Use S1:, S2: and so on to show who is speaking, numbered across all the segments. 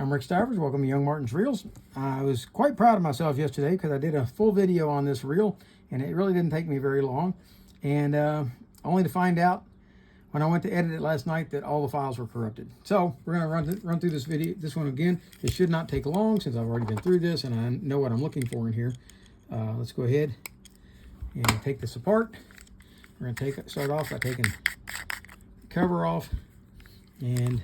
S1: I'm Rick Stivers. Welcome to Young Martin's Reels. I was quite proud of myself yesterday because I did a full video on this reel and it really didn't take me very long. And only to find out when I went to edit it last night that all the files were corrupted. So we're going to run through this one again. It should not take long since I've already been through this and I know what I'm looking for in here. Let's go ahead and take this apart. We're going to start off by taking the cover off, and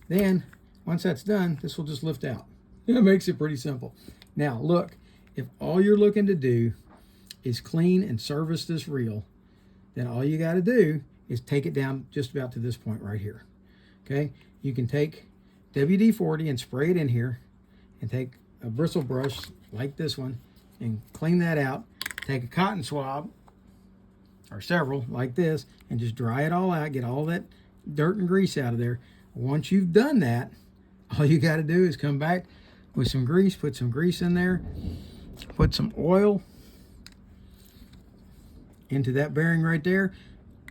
S1: then once that's done, this will just lift out. It makes it pretty simple. Now look, if all you're looking to do is clean and service this reel, then all you got to do is take it down just about to this point right here. Okay, you can take WD-40 and spray it in here, and take a bristle brush like this one and clean that out. Take a cotton swab or several like this and just dry it all out, get all that dirt and grease out of there. Once you've done that, all you got to do is come back with some grease, put some grease in there, put some oil into that bearing right there.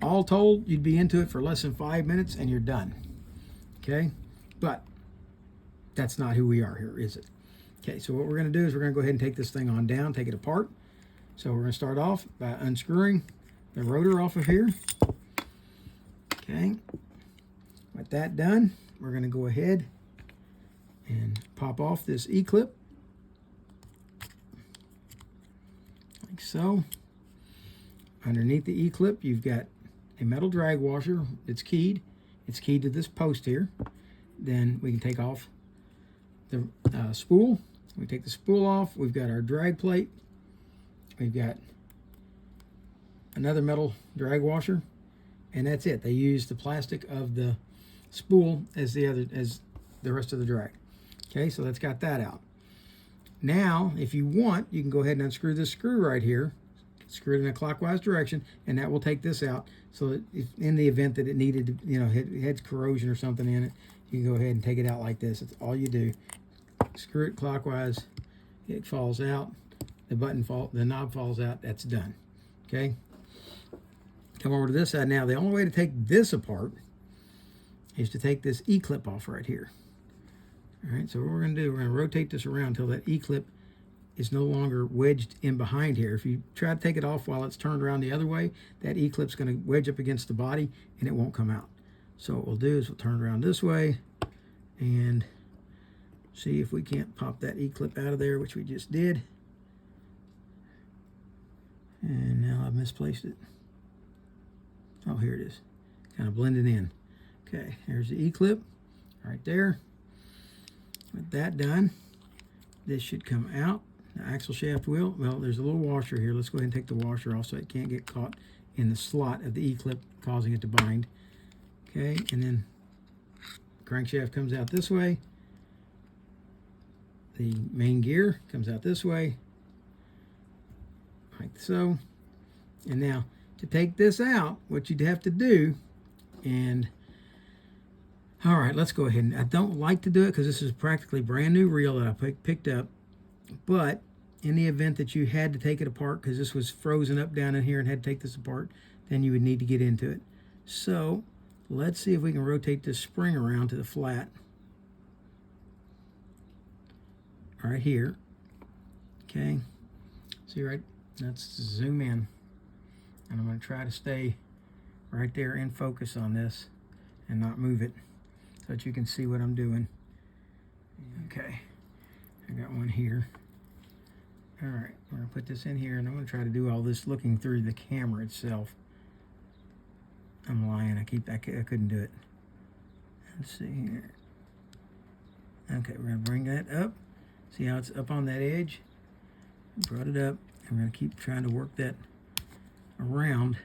S1: All told, you'd be into it for less than 5 minutes and you're done. Okay, but that's not who we are here, is it? Okay, so what we're going to do is we're going to go ahead and take this thing on down, take it apart. So we're going to start off by unscrewing the rotor off of here. Okay, with that done, we're going to go ahead and pop off this E-clip like so. Underneath the E-clip, you've got a metal drag washer. It's keyed. It's keyed to this post here. Then we can take off the spool. We take the spool off. We've got our drag plate. We've got another metal drag washer, and that's it. They use the plastic of the spool as the rest of the drag. Okay, so that's got that out. Now, if you want, you can go ahead and unscrew this screw right here, screw it in a clockwise direction, and that will take this out. So that if in the event that it needed to, it had corrosion or something in it, you can go ahead and take it out like this. It's all you do. Screw it clockwise, it falls out, the knob falls out, that's done. Okay, come over to this side now. The only way to take this apart is to take this E-clip off right here. All right, so what we're going to do, we're going to rotate this around until that E-clip is no longer wedged in behind here. If you try to take it off while it's turned around the other way, that E-clip's going to wedge up against the body and it won't come out. So what we'll do is we'll turn it around this way and see if we can't pop that E-clip out of there, which we just did. And now I've misplaced it. Oh, here it is. Kind of blended in. Okay, here's the E-clip right there. With that done, this should come out. The axle shaft will. Well, there's a little washer here. Let's go ahead and take the washer off so it can't get caught in the slot of the E-clip, causing it to bind. Okay, and then crankshaft comes out this way. The main gear comes out this way, like so. And now, to take this out, what you'd have to do, and all right, let's go ahead. And I don't like to do it because this is practically brand new reel that I picked up. But in the event that you had to take it apart because this was frozen up down in here and had to take this apart, then you would need to get into it. So let's see if we can rotate this spring around to the flat right here. Okay, see, right, let's zoom in, and I'm going to try to stay right there in focus on this and not move it so that you can see what I'm doing. Okay, I got one here. All right, we're going to put this in here, and I'm going to try to do all this looking through the camera itself. I'm lying. I couldn't do it. Let's see here. Okay, we're going to bring that up. See how it's up on that edge? Brought it up, and we're going to keep trying to work that around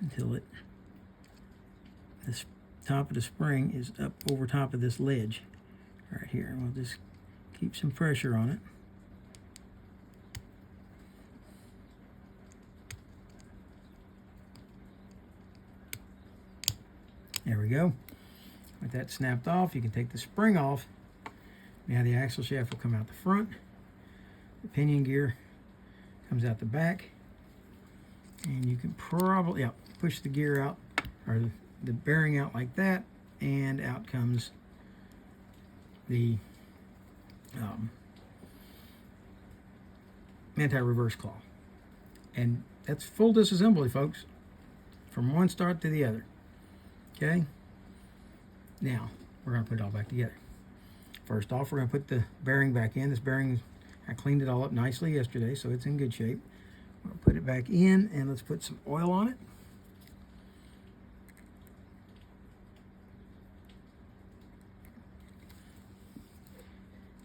S1: until this top of the spring is up over top of this ledge right here. And we'll just keep some pressure on it. There we go. With that snapped off, you can take the spring off. Now the axle shaft will come out the front. The pinion gear comes out the back. And you can probably push the gear out, or the bearing out like that, and out comes the anti-reverse claw. And that's full disassembly, folks, from one start to the other. Okay? Now, we're going to put it all back together. First off, we're going to put the bearing back in. This bearing, I cleaned it all up nicely yesterday, so it's in good shape. We'll put it back in, and let's put some oil on it.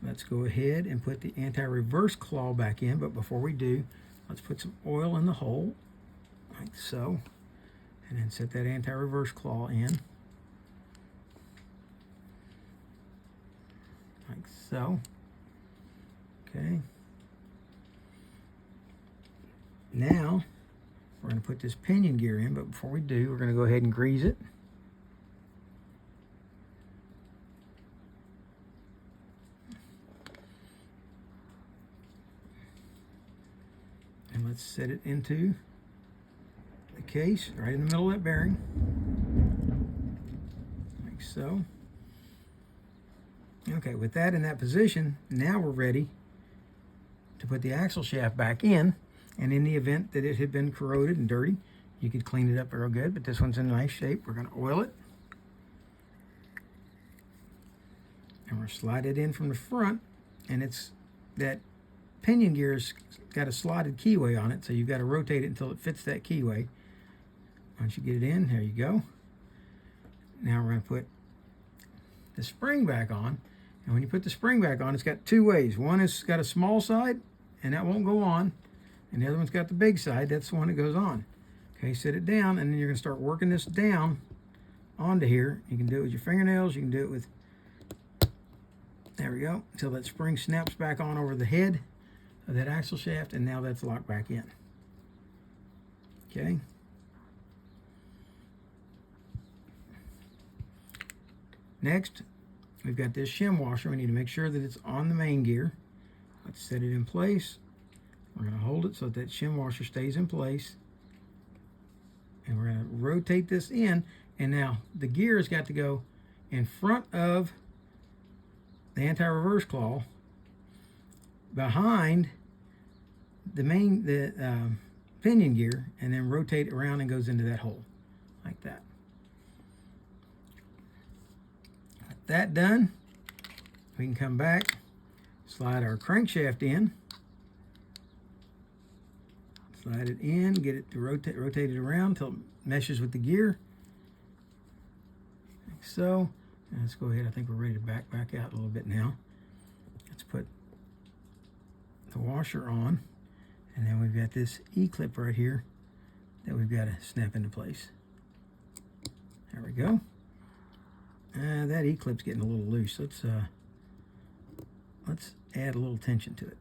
S1: Let's go ahead and put the anti-reverse claw back in, but before we do, let's put some oil in the hole, like so, and then set that anti-reverse claw in, like so. Okay. Now, we're going to put this pinion gear in, but before we do, we're going to go ahead and grease it. And let's set it into the case right in the middle of that bearing, like so. Okay, with that in that position, now we're ready to put the axle shaft back in. And in the event that it had been corroded and dirty, you could clean it up real good, but this one's in nice shape. We're going to oil it. And we'll slide it in from the front, and it's that pinion gear's got a slotted keyway on it, so you've got to rotate it until it fits that keyway. Once you get it in, there you go. Now we're going to put the spring back on, and when you put the spring back on, it's got two ways. One is got a small side, and that won't go on, and the other one's got the big side. That's the one that goes on. Okay, set it down, and then you're going to start working this down onto here. You can do it with your fingernails. You can do it with, there we go, until that spring snaps back on over the head of that axle shaft, and now that's locked back in. Okay. Next, we've got this shim washer. We need to make sure that it's on the main gear. Let's set it in place. We're going to hold it so that shim washer stays in place. And we're going to rotate this in. And now the gear has got to go in front of the anti-reverse claw, behind the pinion gear, and then rotate it around and goes into that hole, like that. With that done, we can come back, slide our crankshaft in, slide it in, get it to rotate it around until it meshes with the gear, like so. And let's go ahead. I think we're ready to back out a little bit now. Let's put the washer on, and then we've got this E-clip right here that we've got to snap into place. There we go. That E-clip's getting a little loose. Let's add a little tension to it.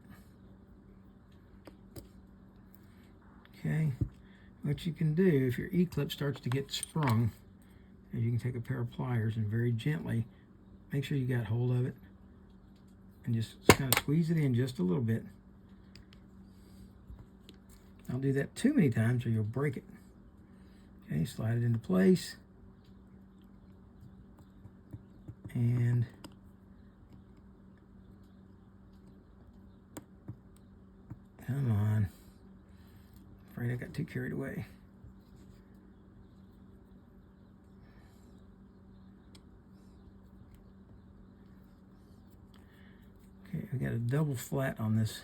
S1: Okay, what you can do if your E-clip starts to get sprung, is you can take a pair of pliers and very gently make sure you got hold of it and just kind of squeeze it in just a little bit. Don't do that too many times or you'll break it. Okay, slide it into place. And come on. Afraid I got too carried away. Okay, we got a double flat on this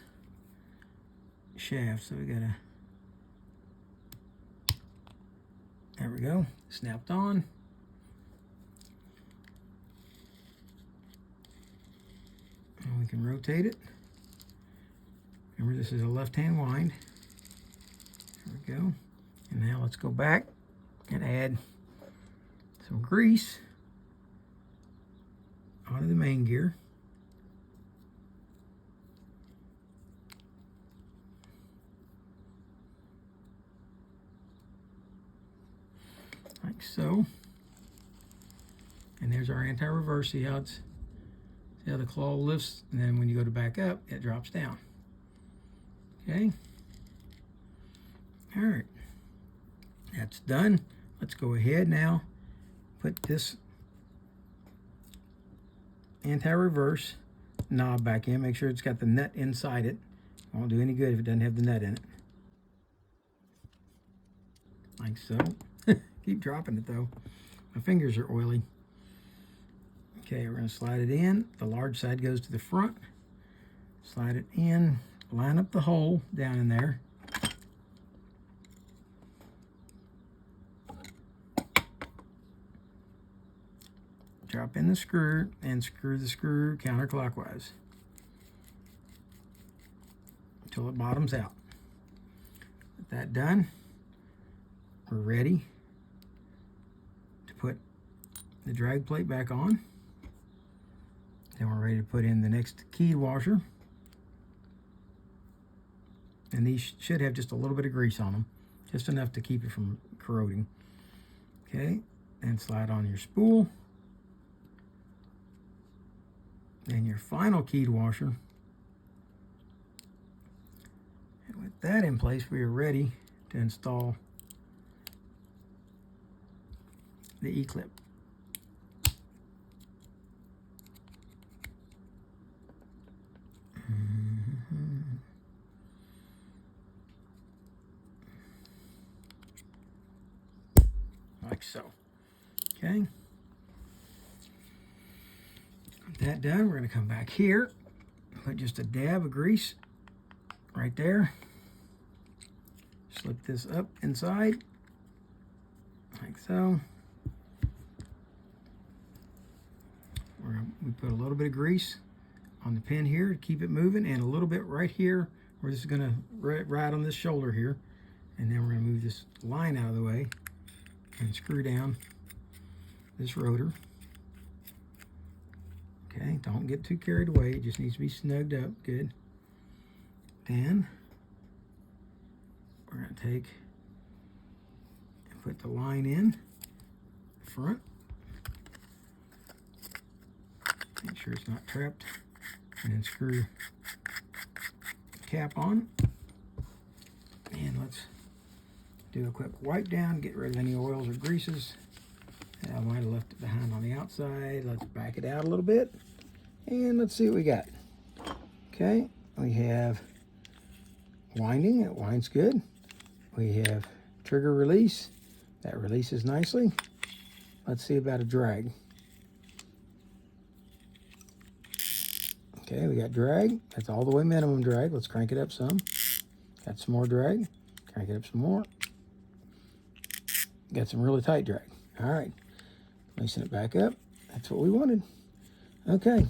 S1: shaft, so we gotta, there we go, snapped on. And we can rotate it. Remember, this is a left-hand wind. There we go. And now let's go back and add some grease onto the main gear. Like so. And there's our anti-reverse. See how the claw lifts, and then when you go to back up, it drops down. Okay. All right. That's done. Let's go ahead now. Put this anti-reverse knob back in. Make sure it's got the nut inside it. Won't do any good if it doesn't have the nut in it. Like so. Keep dropping it though. My fingers are oily. Okay, we're going to slide it in. The large side goes to the front. Slide it in. Line up the hole down in there. Drop in the screw and screw the screw counterclockwise until it bottoms out. With that done, we're ready to put the drag plate back on. Then we're ready to put in the next keyed washer. And these should have just a little bit of grease on them, just enough to keep it from corroding. Okay, and slide on your spool. Then your final keyed washer. And with that in place, we are ready to install the E-clip. Like so. Okay. With that done, we're going to come back here, put just a dab of grease right there. Slip this up inside, like so. We put a little bit of grease on the pin here to keep it moving, and a little bit right here where this is going to ride on this shoulder here. And then we're going to move this line out of the way and screw down this rotor. Okay, don't get too carried away. It just needs to be snugged up. Good. Then we're going to take and put the line in the front. Make sure it's not trapped. And then screw the cap on. And let's do a quick wipe down, get rid of any oils or greases. I might have left it behind on the outside. Let's back it out a little bit. And let's see what we got. Okay, we have winding. It winds good. We have trigger release. That releases nicely. Let's see about a drag. Okay, we got drag. That's all the way minimum drag. Let's crank it up some. Got some more drag. Crank it up some more. Got some really tight drag. All right. Loosen it back up. That's what we wanted. Okay.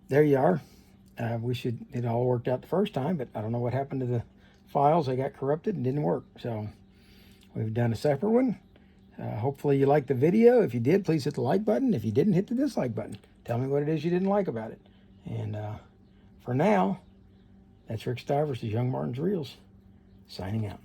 S1: There you are. It all worked out the first time, but I don't know what happened to the files. They got corrupted and didn't work. So we've done a separate one. Hopefully you liked the video. If you did, please hit the like button. If you didn't, hit the dislike button. Tell me what it is you didn't like about it. And for now, that's Rick Stivers of YoungMartin'sReels, signing out.